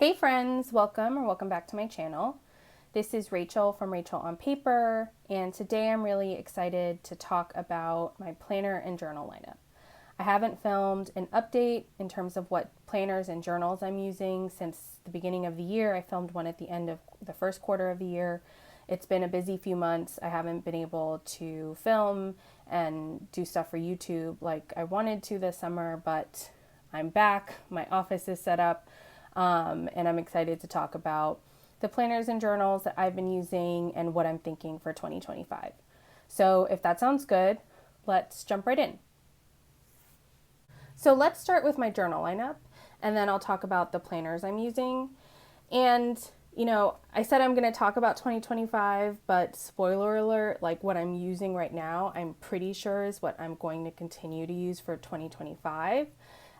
Hey friends, welcome back to my channel. This is Rachel from Rachel on Paper, and today I'm really excited to talk about my planner and journal lineup. I haven't filmed an update in terms of what planners and journals I'm using since the beginning of the year. I filmed one at the end of the first quarter of the year. It's been a busy few months. I haven't been able to film and do stuff for YouTube like I wanted to this summer, but I'm back. My office is set up. And I'm excited to talk about the planners and journals that I've been using and what I'm thinking for 2025. So if that sounds good, let's jump right in. So let's start with my journal lineup, and then I'll talk about the planners I'm using. And, I said I'm going to talk about 2025, but spoiler alert, like what I'm using right now, I'm pretty sure is what I'm going to continue to use for 2025.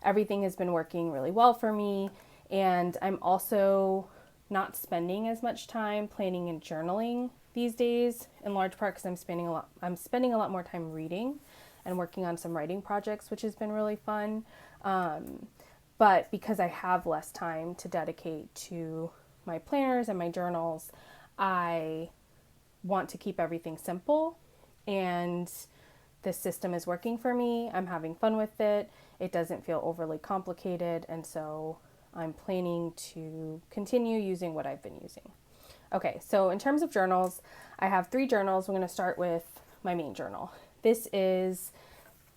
Everything has been working really well for me. And I'm also not spending as much time planning and journaling these days, in large part because I'm spending a lot more time reading and working on some writing projects, which has been really fun. But because I have less time to dedicate to my planners and my journals, I want to keep everything simple, and this system is working for me. I'm having fun with it. It doesn't feel overly complicated, and so I'm planning to continue using what I've been using. Okay, so in terms of journals, I have 3 journals. I'm going to start with my main journal. This is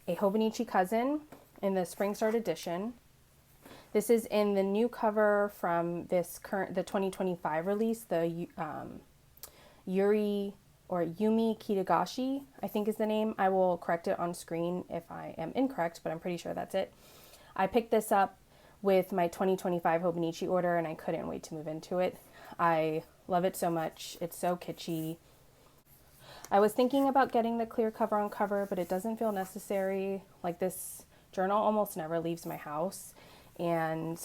a Hobonichi Cousin in the Spring Start edition. This is in the new cover from the 2025 release, the Yumi Kitagashi, I think is the name. I will correct it on screen if I am incorrect, but I'm pretty sure that's it. I picked this up with my 2025 hobonichi order, and I couldn't wait to move into it. I love it so much. It's so kitschy. I was thinking about getting the clear cover on cover, but it doesn't feel necessary. Like, this journal almost never leaves my house, and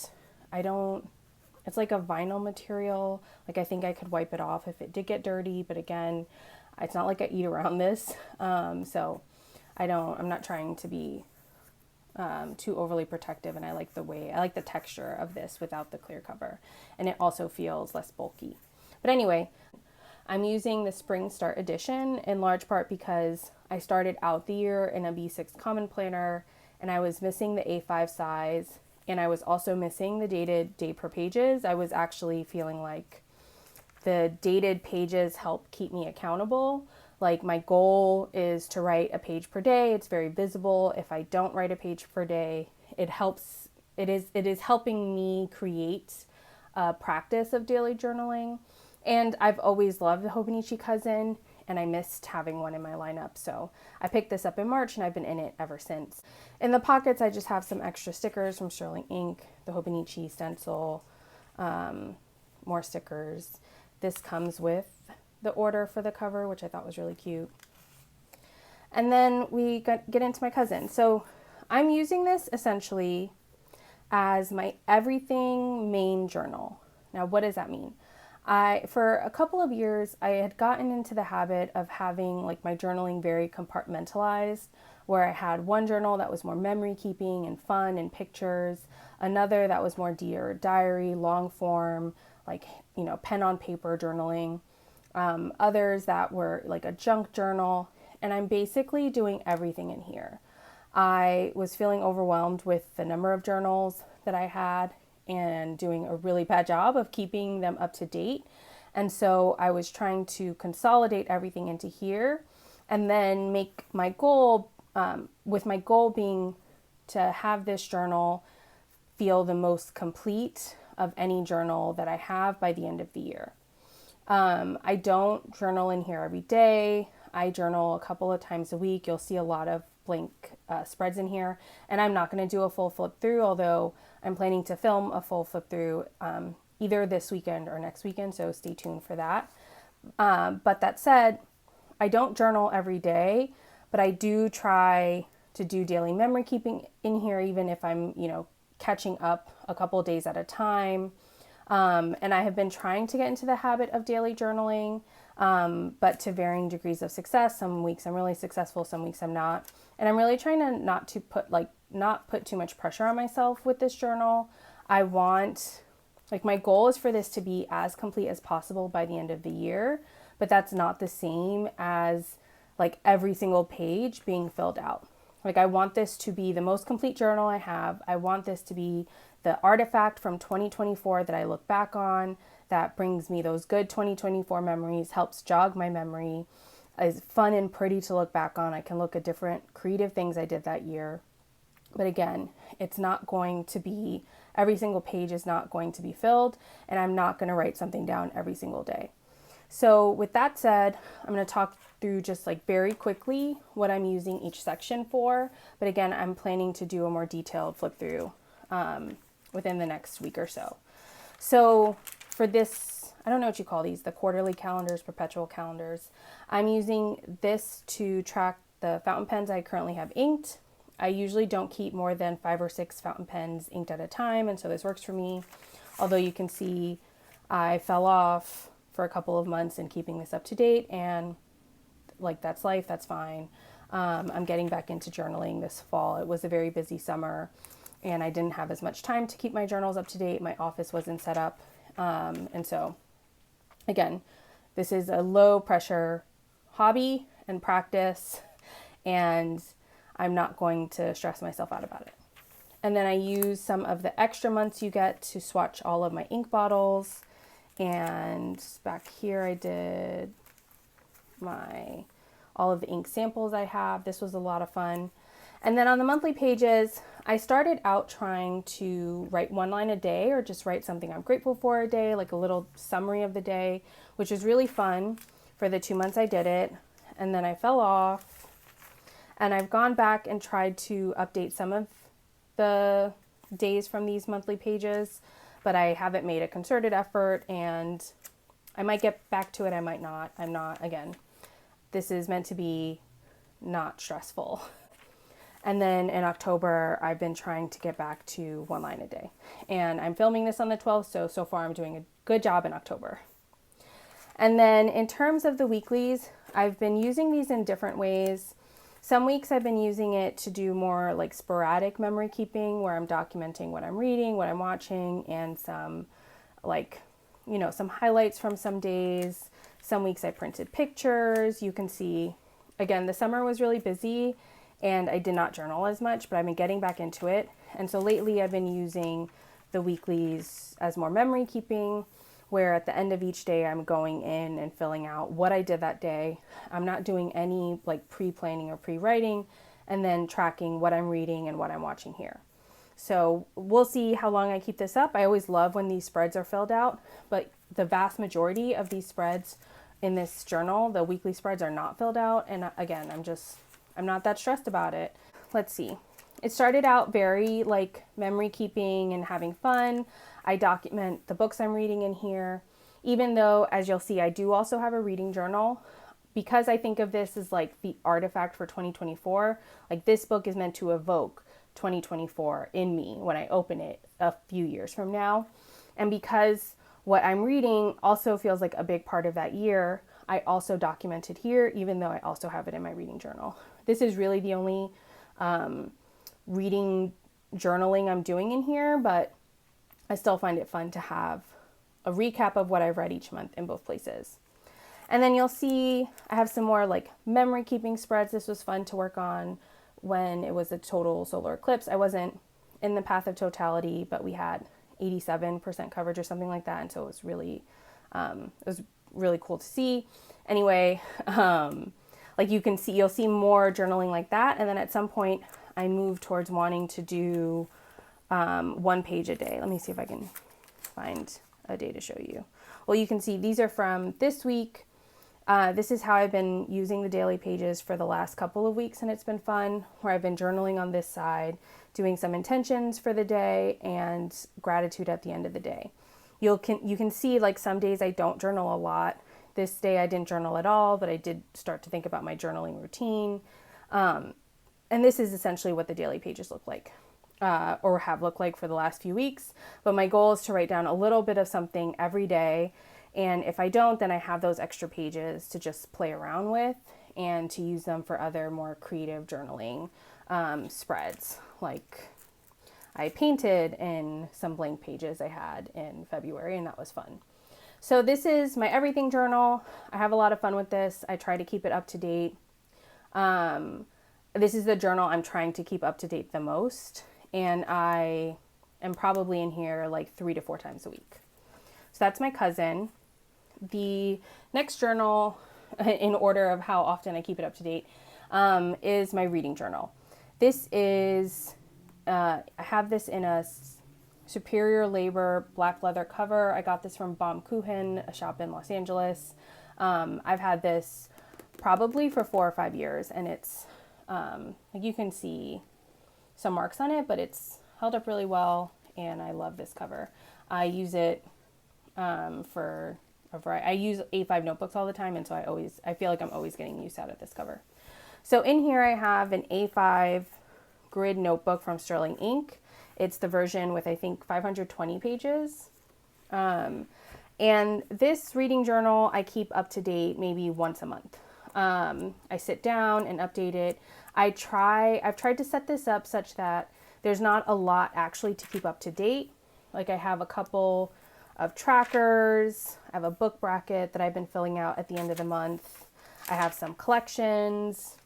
it's like a vinyl material. Like, I think I could wipe it off if it did get dirty, but again, it's not like I eat around this. So I'm not trying to be too overly protective, and I like the texture of this without the clear cover, and it also feels less bulky. But anyway, I'm using the Spring Start edition in large part because I started out the year in a B6 Common Planner, and I was missing the A5 size, and I was also missing the dated day per pages. I was actually feeling like the dated pages help keep me accountable. Like, my goal is to write a page per day. It's very visible. If I don't write a page per day, it is helping me create a practice of daily journaling. And I've always loved the Hobonichi Cousin, and I missed having one in my lineup. So I picked this up in March, and I've been in it ever since. In the pockets, I just have some extra stickers from Sterling Ink, the Hobonichi stencil, more stickers. This comes with the order for the cover, which I thought was really cute. And then we get into my cousin. So I'm using this essentially as my everything main journal. Now, what does that mean? For a couple of years, I had gotten into the habit of having like my journaling very compartmentalized, where I had one journal that was more memory keeping and fun and pictures, another that was more dear diary, long form, like, pen on paper journaling, others that were like a junk journal, and I'm basically doing everything in here. I was feeling overwhelmed with the number of journals that I had and doing a really bad job of keeping them up to date. And so I was trying to consolidate everything into here, and then make my goal, with my goal being to have this journal feel the most complete of any journal that I have by the end of the year. I don't journal in here every day. I journal a couple of times a week. You'll see a lot of blank spreads in here, and I'm not going to do a full flip through, although I'm planning to film a full flip through either this weekend or next weekend, so stay tuned for that. But that said, I don't journal every day, but I do try to do daily memory keeping in here, even if I'm, catching up a couple of days at a time. And I have been trying to get into the habit of daily journaling, but to varying degrees of success. Some weeks I'm really successful, some weeks I'm not. And I'm really trying to not put too much pressure on myself with this journal. I want Like my goal is for this to be as complete as possible by the end of the year, but that's not the same as like every single page being filled out. Like I want this to be the most complete journal I have. I want this to be the artifact from 2024 that I look back on, that brings me those good 2024 memories, helps jog my memory, is fun and pretty to look back on. I can look at different creative things I did that year. But again, it's not going to be, every single page is not going to be filled, and I'm not going to write something down every single day. So with that said, I'm going to talk through just like very quickly what I'm using each section for. But again, I'm planning to do a more detailed flip through within the next week or so. So for this, I don't know what you call these, the quarterly calendars, perpetual calendars. I'm using this to track the fountain pens I currently have inked. I usually don't keep more than 5 or 6 fountain pens inked at a time, and so this works for me. Although you can see I fell off for a couple of months in keeping this up to date, and like that's life, that's fine. I'm getting back into journaling this fall. It was a very busy summer, and I didn't have as much time to keep my journals up to date. My office wasn't set up, and so again, this is a low pressure hobby and practice, and I'm not going to stress myself out about it. And then I use some of the extra months you get to swatch all of my ink bottles. And back here I did all of the ink samples I have. This was a lot of fun. And then on the monthly pages, I started out trying to write 1 line a day, or just write something I'm grateful for a day, like a little summary of the day, which was really fun for the 2 months I did it. And then I fell off. And I've gone back and tried to update some of the days from these monthly pages, but I haven't made a concerted effort, and I might get back to it, I might not. I'm not, again, this is meant to be not stressful. And then in October, I've been trying to get back to 1 line a day. And I'm filming this on the 12th, so far I'm doing a good job in October. And then in terms of the weeklies, I've been using these in different ways. Some weeks I've been using it to do more like sporadic memory keeping, where I'm documenting what I'm reading, what I'm watching, and some like, some highlights from some days. Some weeks I printed pictures. You can see, again, the summer was really busy and I did not journal as much, but I've been getting back into it. And so lately I've been using the weeklies as more memory keeping, where at the end of each day I'm going in and filling out what I did that day. I'm not doing any like pre-planning or pre-writing, and then tracking what I'm reading and what I'm watching here. So we'll see how long I keep this up. I always love when these spreads are filled out, but the vast majority of these spreads in this journal, the weekly spreads, are not filled out. And again, I'm not that stressed about it. Let's see. It started out very like memory keeping and having fun. I document the books I'm reading in here, even though, as you'll see, I do also have a reading journal, because I think of this as like the artifact for 2024. Like this book is meant to evoke 2024 in me when I open it a few years from now. And because what I'm reading also feels like a big part of that year, I also document it here, even though I also have it in my reading journal. This is really the only reading journaling I'm doing in here, but I still find it fun to have a recap of what I've read each month in both places. And then you'll see I have some more like memory keeping spreads. This was fun to work on when it was a total solar eclipse. I wasn't in the path of totality, but we had 87% coverage or something like that. And so it was really cool to see. Anyway, like you can see, you'll see more journaling like that. And then at some point I moved towards wanting to do 1 page a day. Let me see if I can find a day to show you. Well, you can see these are from this week. This is how I've been using the daily pages for the last couple of weeks, and it's been fun, where I've been journaling on this side, doing some intentions for the day and gratitude at the end of the day. You can see like some days I don't journal a lot. This day I didn't journal at all, but I did start to think about my journaling routine. And this is essentially what the daily pages look like, or have looked like for the last few weeks. But my goal is to write down a little bit of something every day. And if I don't, then I have those extra pages to just play around with and to use them for other more creative journaling spreads. Like I painted in some blank pages I had in February, and that was fun. So this is my everything journal. I have a lot of fun with this. I try to keep it up to date. This is the journal I'm trying to keep up to date the most, and I am probably in here like 3 to 4 times a week. So that's my cousin. The next journal, in order of how often I keep it up to date, is my reading journal. This is, I have this in a Superior Labor black leather cover. I got this from Baumkuchen, a shop in Los Angeles. I've had this probably for 4 or 5 years, and it's, like you can see some marks on it, but it's held up really well, and I love this cover. I use it for a variety. I use A5 notebooks all the time, and so I feel like I'm always getting use out of this cover. So in here I have an A5 grid notebook from Sterling Ink. It's the version with, I think, 520 pages. And this reading journal I keep up to date maybe once a month. I sit down and update it. I've tried to set this up such that there's not a lot actually to keep up to date. Like I have a couple of trackers. I have a book bracket that I've been filling out at the end of the month. I have some collections.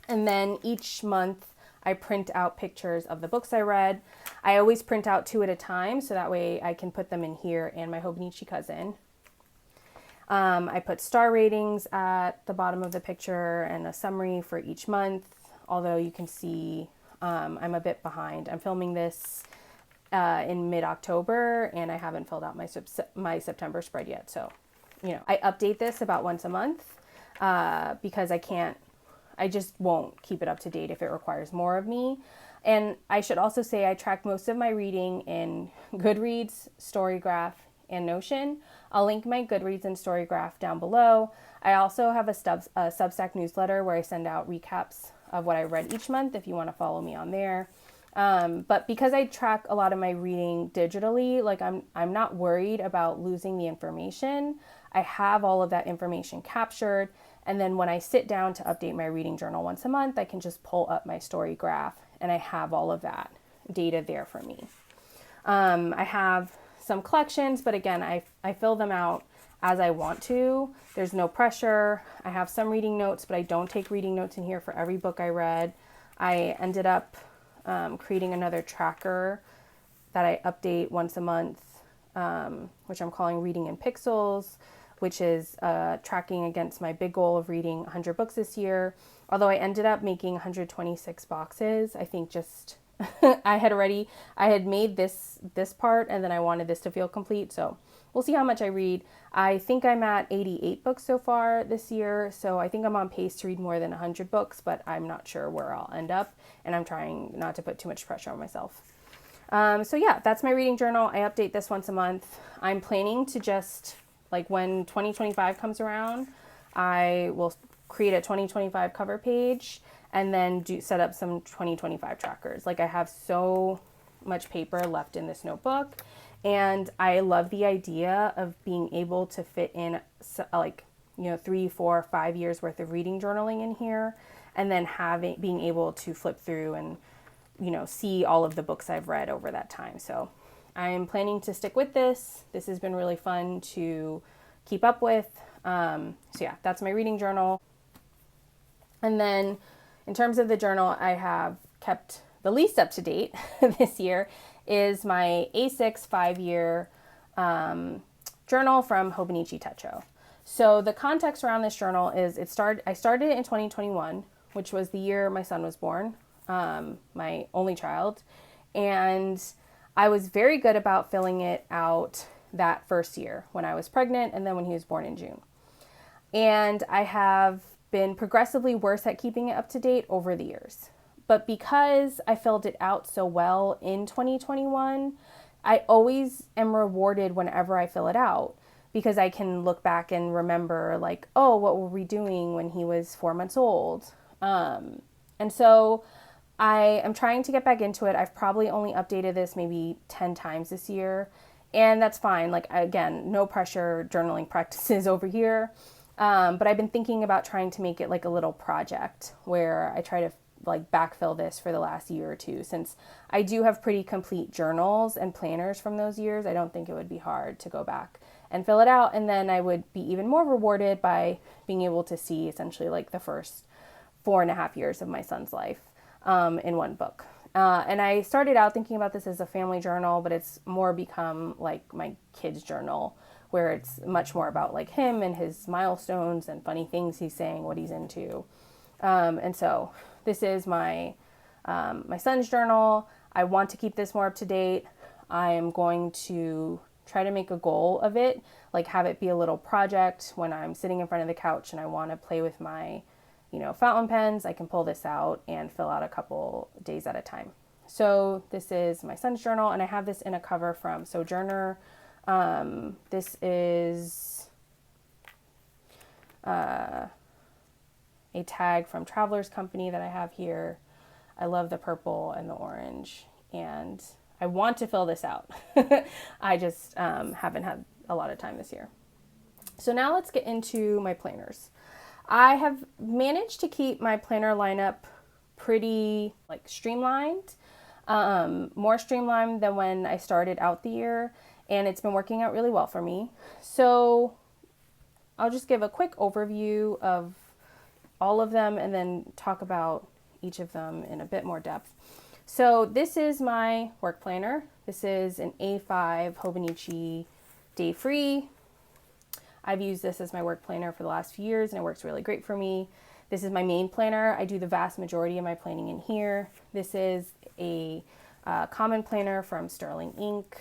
And then each month I print out pictures of the books I read. I always print out 2 at a time, so that way I can put them in here and my hobonichi cousin. I put star ratings at the bottom of the picture and a summary for each month, although you can see I'm a bit behind. I'm filming this in mid-October, and I haven't filled out my September spread yet. So, I update this about once a month because I just won't keep it up to date if it requires more of me. And I should also say I track most of my reading in Goodreads, Storygraph, and Notion. I'll link my Goodreads and Storygraph down below. I also have a Substack newsletter where I send out recaps of what I read each month if you want to follow me on there. But because I track a lot of my reading digitally, like I'm not worried about losing the information. I have all of that information captured. And then when I sit down to update my reading journal once a month, I can just pull up my Storygraph and I have all of that data there for me. I have some collections, but again, I fill them out as I want to. There's no pressure. I have some reading notes, but I don't take reading notes in here for every book I read. I ended up creating another tracker that I update once a month, which I'm calling Reading in Pixels, which is tracking against my big goal of reading 100 books this year. Although I ended up making 126 boxes, I think just I had made this part, and then I wanted this to feel complete. So we'll see how much I read. I think I'm at 88 books so far this year. So I think I'm on pace to read more than 100 books, but I'm not sure where I'll end up. And I'm trying not to put too much pressure on myself. So yeah, that's my reading journal. I update this once a month. I'm planning to just, like when 2025 comes around, I will create a 2025 cover page and then set up some 2025 trackers. Like I have so much paper left in this notebook, and I love the idea of being able to fit in 3, 4, 5 years worth of reading journaling in here, and then being able to flip through and see all of the books I've read over that time. So I'm planning to stick with this. This has been really fun to keep up with. So yeah, that's my reading journal. And then in terms of the journal I have kept the least up to date this year is my A6 5-year journal from Hobonichi Techo. So the context around this journal is I started it in 2021, which was the year my son was born, my only child. And I was very good about filling it out that first year when I was pregnant, and then when he was born in June. And I have been progressively worse at keeping it up to date over the years. But because I filled it out so well in 2021, I always am rewarded whenever I fill it out, because I can look back and remember like, oh, what were we doing when he was 4 months old? And so I am trying to get back into it. I've probably only updated this maybe 10 times this year, and that's fine. Like, again, no pressure journaling practices over here. But I've been thinking about trying to make it like a little project where I try to like backfill this for the last year or two. Since I do have pretty complete journals and planners from those years, I don't think it would be hard to go back and fill it out. And then I would be even more rewarded by being able to see essentially like the first 4.5 years of my son's life in one book. And I started out thinking about this as a family journal, but it's more become like my kid's journal, where it's much more about like him and his milestones and funny things he's saying, what he's into. And so this is my son's journal. I want to keep this more up to date. I am going to try to make a goal of it, like have it be a little project when I'm sitting in front of the couch and I want to play with my, fountain pens. I can pull this out and fill out a couple days at a time. So this is my son's journal, and I have this in a cover from Sojourner. This is a tag from Traveler's Company that I have here. I love the purple and the orange, and I want to fill this out. I just haven't had a lot of time this year. So now let's get into my planners. I have managed to keep my planner lineup pretty like streamlined, more streamlined than when I started out the year, and it's been working out really well for me. So I'll just give a quick overview of all of them and then talk about each of them in a bit more depth. So this is my work planner. This is an A5 Hobonichi day free. I've used this as my work planner for the last few years and it works really great for me. This is my main planner. I do the vast majority of my planning in here. This is a common planner from Sterling Ink.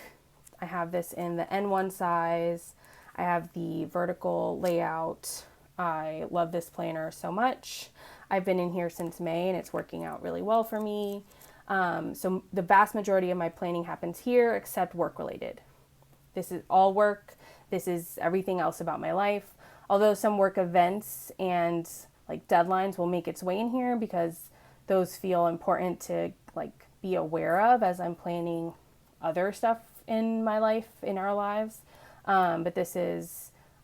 I have this in the N1 size. I have the vertical layout. I love this planner so much. I've been in here since May and it's working out really well for me. So the vast majority of my planning happens here except work related. This is all work. This is everything else about my life. Although some work events and like deadlines will make its way in here because those feel important to like be aware of as I'm planning other stuff in my life, in our lives. But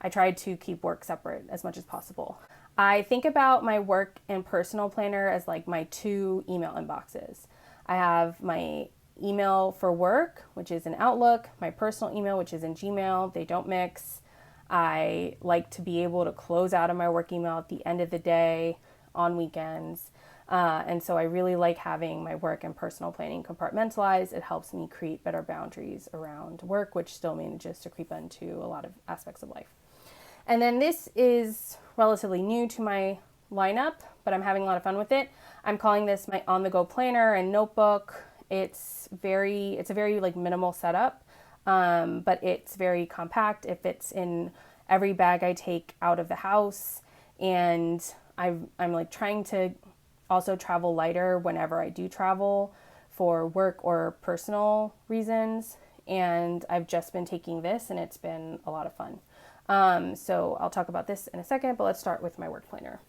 I tried to keep work separate as much as possible. I think about my work and personal planner as like my two email inboxes. I have my email for work, which is in Outlook, my personal email, which is in Gmail. They don't mix. I like to be able to close out of my work email at the end of the day on weekends. And so I really like having my work and personal planning compartmentalized. It helps me create better boundaries around work, which still manages to creep into a lot of aspects of life. And then this is relatively new to my lineup, but I'm having a lot of fun with it. I'm calling this my on-the-go planner and notebook. It's a very like minimal setup, but it's very compact. It fits in every bag I take out of the house, and I'm like trying to also travel lighter whenever I do travel for work or personal reasons. And I've just been taking this, and it's been a lot of fun. So I'll talk about this in a second, but let's start with my work planner.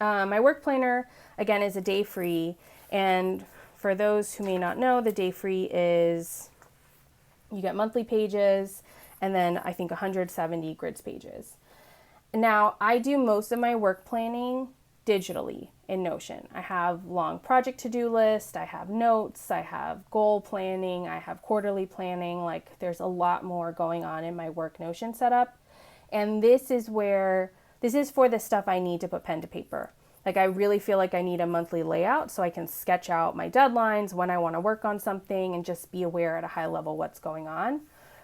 My work planner, again, is a day free, and for those who may not know, the day free is you get monthly pages and then I think 170 grids pages. Now, I do most of my work planning digitally in Notion. I have long project to-do list, I have notes, I have goal planning, I have quarterly planning. Like there's a lot more going on in my work Notion setup. And this is for the stuff I need to put pen to paper. Like I really feel like I need a monthly layout so I can sketch out my deadlines, when I want to work on something, and just be aware at a high level what's going on.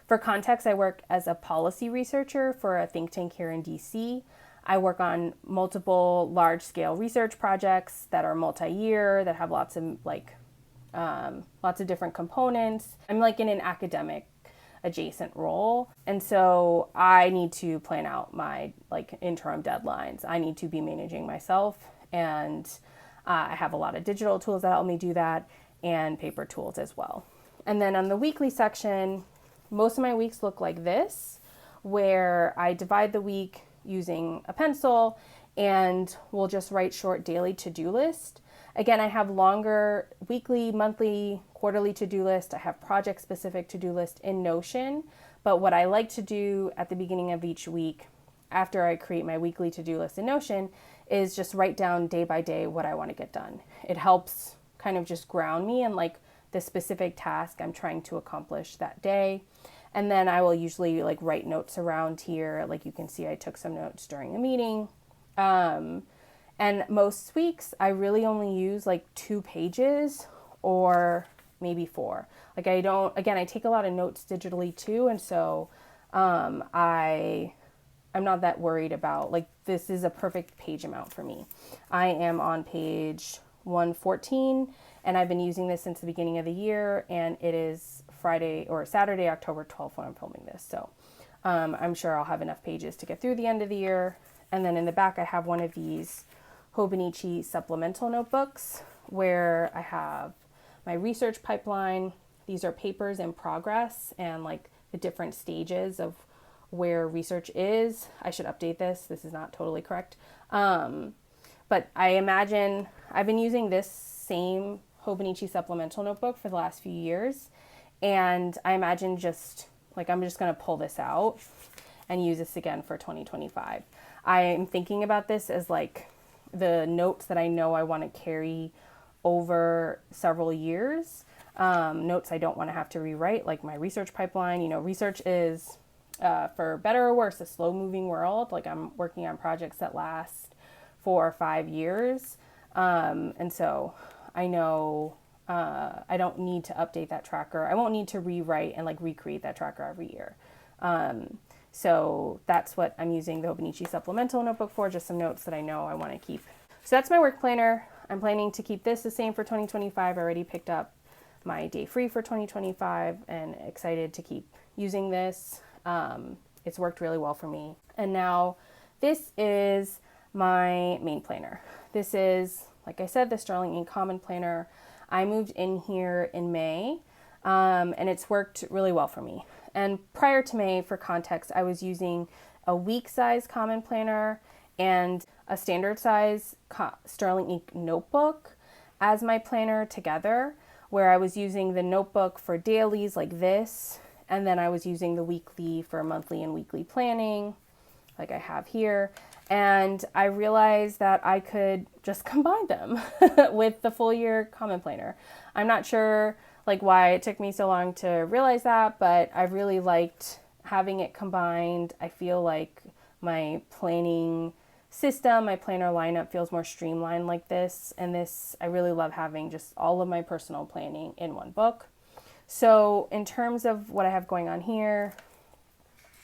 For context, I work as a policy researcher for a think tank here in DC. I work on multiple large-scale research projects that are multi-year, that have lots of different components. I'm like in an academic adjacent role. And so I need to plan out my like interim deadlines. I need to be managing myself, and I have a lot of digital tools that help me do that, and paper tools as well. And then on the weekly section, most of my weeks look like this, where I divide the week using a pencil and we'll just write short daily to-do list. Again, I have longer weekly, monthly, quarterly to-do list. I have project-specific to-do list in Notion. But what I like to do at the beginning of each week, after I create my weekly to-do list in Notion, is just write down day by day what I want to get done. It helps kind of just ground me in like the specific task I'm trying to accomplish that day. And then I will usually like write notes around here. Like you can see I took some notes during the meeting. And most weeks I really only use like 2 pages or maybe 4. Like I take a lot of notes digitally too. And so I'm not that worried about, like, this is a perfect page amount for me. I am on page 114 and I've been using this since the beginning of the year, and it is Saturday, October 12th when I'm filming this. So I'm sure I'll have enough pages to get through the end of the year. And then in the back, I have one of these hobonichi supplemental notebooks where I have my research pipeline. These are papers in progress and like the different stages of where research is. I should update this. This is not totally correct. But I imagine I've been using this same hobonichi supplemental notebook for the last few years. And I imagine I'm just going to pull this out and use this again for 2025. I am thinking about this as like the notes that I know I want to carry over several years. Notes I don't want to have to rewrite, like my research pipeline. You know, research is, for better or worse, a slow moving world. Like I'm working on projects that last 4 or 5 years. And so I know I don't need to update that tracker. I won't need to rewrite and like recreate that tracker every year. So that's what I'm using the hobonichi supplemental notebook for, just some notes that I know I want to keep. So that's my work planner. I'm planning to keep this the same for 2025. I already picked up my day free for 2025 and excited to keep using this. It's worked really well for me. And now this is my main planner. This is, like I said, the Sterling Ink Common Planner. I moved in here in May, and it's worked really well for me. And prior to May, for context, I was using a week size Common Planner and a standard size Sterling Ink notebook as my planner together, where I was using the notebook for dailies like this, and then I was using the weekly for monthly and weekly planning, like I have here. And I realized that I could just combine them with the full year Common Planner. I'm not sure like why it took me so long to realize that, but I really liked having it combined. I feel like my planning system, my planner lineup feels more streamlined like this. And this, I really love having just all of my personal planning in one book. So in terms of what I have going on here,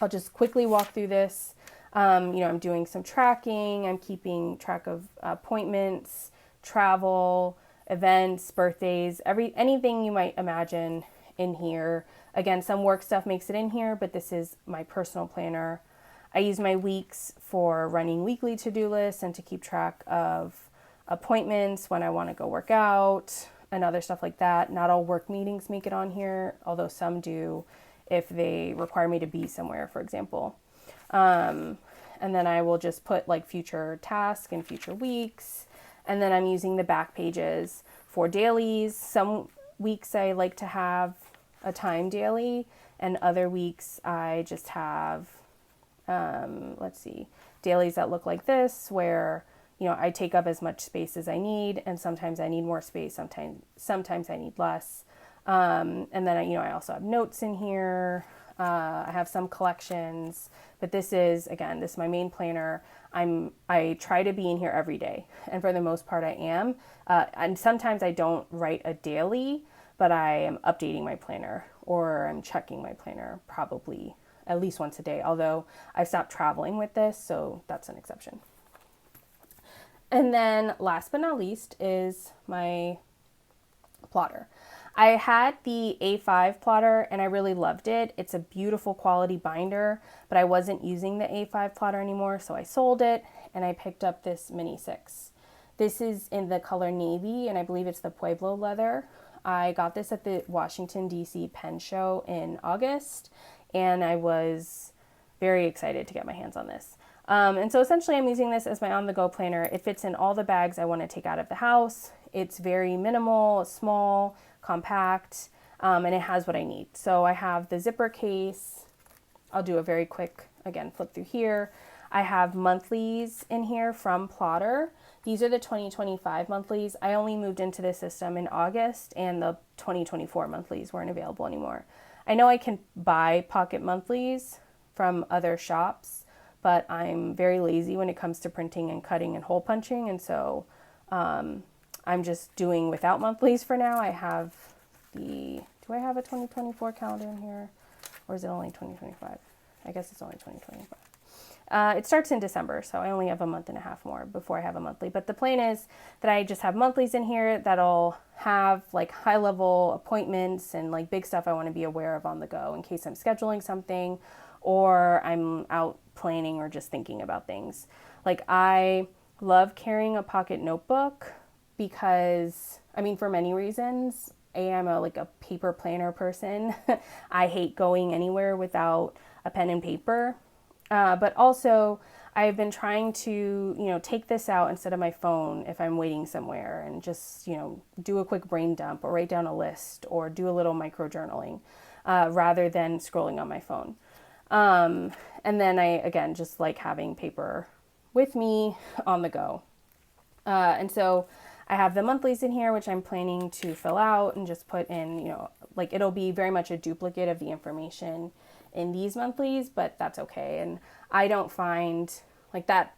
I'll just quickly walk through this. I'm doing some tracking. I'm keeping track of appointments, travel, events, birthdays, anything you might imagine in here. Again, some work stuff makes it in here, but this is my personal planner. I use my weeks for running weekly to-do lists and to keep track of appointments when I want to go work out and other stuff like that. Not all work meetings make it on here, although some do if they require me to be somewhere, for example. And then I will just put like future tasks and future weeks. And then I'm using the back pages for dailies. Some weeks I like to have a time daily, and other weeks I just have, dailies that look like this, where, I take up as much space as I need, and sometimes I need more space, sometimes I need less. And then, I also have notes in here. I have some collections, but this is my main planner. I try to be in here every day, and for the most part I am. And sometimes I don't write a daily, but I am updating my planner, or I'm checking my planner probably at least once a day, although I stopped traveling with this, so that's an exception. And then last but not least is my plotter. I had the A5 plotter and I really loved it. It's a beautiful quality binder, but I wasn't using the A5 plotter anymore, so I sold it and I picked up this Mini 6. This is in the color navy, and I believe it's the Pueblo leather. I got this at the Washington, D.C. pen show in August, and I was very excited to get my hands on this. And so essentially I'm using this as my on-the-go planner. It fits in all the bags I want to take out of the house. It's very minimal, small, compact, and it has what I need. So I have the zipper case. I'll do a very quick, again, flip through here. I have monthlies in here from Plotter. These are the 2025 monthlies. I only moved into this system in August, and the 2024 monthlies weren't available anymore. I know I can buy pocket monthlies from other shops, but I'm very lazy when it comes to printing and cutting and hole punching, and so I'm just doing without monthlies for now. I have do I have a 2024 calendar in here, or is it only 2025? I guess it's only 2025. It starts in December, so I only have a month and a half more before I have a monthly. But the plan is that I just have monthlies in here that'll have like high level appointments and like big stuff I want to be aware of on the go in case I'm scheduling something or I'm out planning or just thinking about things. Like I love carrying a pocket notebook because, I mean, for many reasons. I'm a paper planner person. I hate going anywhere without a pen and paper. But also, I've been trying to, take this out instead of my phone if I'm waiting somewhere and just, do a quick brain dump or write down a list or do a little micro journaling rather than scrolling on my phone. And then I, again, just like having paper with me on the go. And so I have the monthlies in here, which I'm planning to fill out and just put in, it'll be very much a duplicate of the information in these monthlies, but that's okay. And I don't find that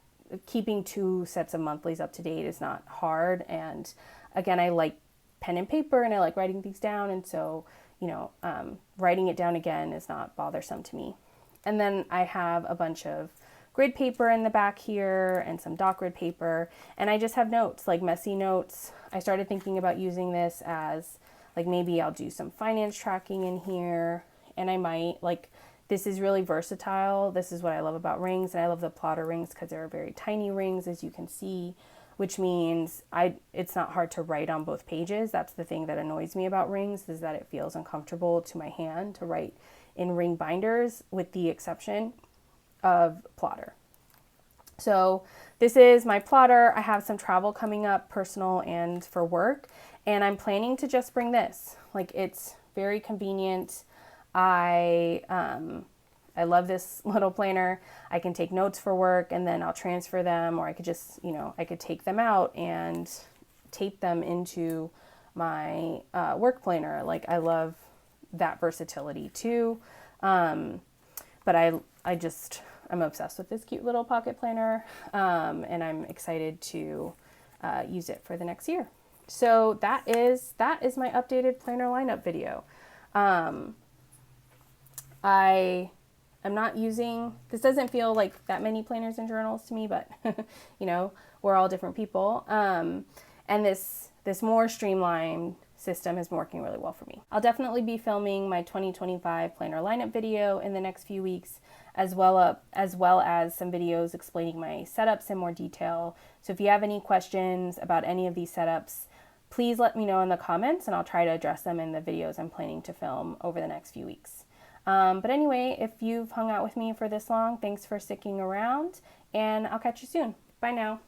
keeping 2 sets of monthlies up to date is not hard. And again, I like pen and paper and I like writing things down. And so, writing it down again is not bothersome to me. And then I have a bunch of grid paper in the back here and some doc grid paper. And I just have notes, like messy notes. I started thinking about using this as maybe I'll do some finance tracking in here. And I might this is really versatile. This is what I love about rings. And I love the Plotter rings because they're very tiny rings, as you can see, which means it's not hard to write on both pages. That's the thing that annoys me about rings, is that it feels uncomfortable to my hand to write in ring binders, with the exception of Plotter. So this is my Plotter. I have some travel coming up, personal and for work, and I'm planning to just bring this. It's very convenient. I love this little planner. I can take notes for work and then I'll transfer them, or I could just, I could take them out and tape them into my work planner. I love that versatility too. But I'm obsessed with this cute little pocket planner, and I'm excited to use it for the next year. So that is my updated planner lineup video. I am not using, this doesn't feel like that many planners and journals to me, but we're all different people. And this more streamlined system has been working really well for me. I'll definitely be filming my 2025 planner lineup video in the next few weeks, as well as some videos explaining my setups in more detail. So if you have any questions about any of these setups, please let me know in the comments and I'll try to address them in the videos I'm planning to film over the next few weeks. But anyway, if you've hung out with me for this long, thanks for sticking around, and I'll catch you soon. Bye now.